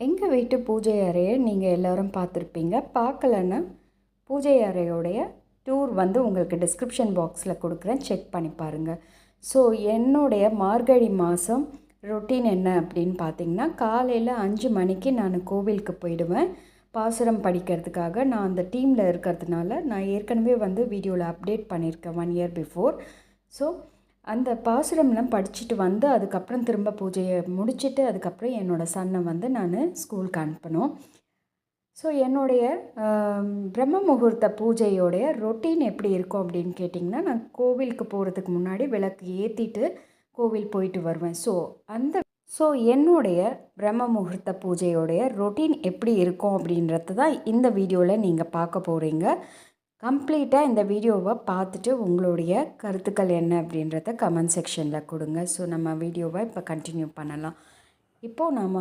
எங்கள் வீட்டு பூஜை அறையை நீங்கள் எல்லோரும் பார்த்துருப்பீங்க. பார்க்கலன்னா பூஜை அறையோடைய டூர் உங்களுக்கு டிஸ்கிரிப்ஷன் பாக்ஸில் கொடுக்குறேன், செக் பண்ணி பாருங்கள். ஸோ என்னுடைய மார்கழி மாதம் ரொட்டீன் என்ன அப்படின்னு பார்த்திங்கன்னா, காலையில் 5 மணிக்கு நான் கோவிலுக்கு போயிடுவேன் பாசுரம் படிக்கிறதுக்காக. நான் அந்த டீமில் இருக்கிறதுனால நான் ஏற்கனவே வீடியோவில் அப்டேட் பண்ணியிருக்கேன் 1 இயர் பிஃபோர். ஸோ அந்த பாசுரம்லாம் படிச்சுட்டு அதுக்கப்புறம் திரும்ப பூஜையை முடிச்சுட்டு அதுக்கப்புறம் என்னோடய சன்னை நான் ஸ்கூலுக்கு அனுப்பணும். ஸோ என்னுடைய பிரம்ம முகூர்த்த பூஜையோடைய ரொட்டீன் எப்படி இருக்கும் அப்படின்னு கேட்டிங்கன்னா, நான் கோவிலுக்கு போகிறதுக்கு முன்னாடி விளக்கு ஏற்றிட்டு கோவில் போயிட்டு வருவேன். ஸோ என்னுடைய பிரம்ம முகூர்த்த பூஜையோடைய ரொட்டீன் எப்படி இருக்கும் அப்படின்றது தான் இந்த வீடியோவில் நீங்கள் பார்க்க போகிறீங்க. கம்ப்ளீட்டாக இந்த வீடியோவை பார்த்துட்டு உங்களுடைய கருத்துக்கள் என்ன அப்படின்றத கமெண்ட் செக்ஷனில் கொடுங்க. ஸோ நம்ம வீடியோவை இப்போ கண்டினியூ பண்ணலாம். இப்போது நாம்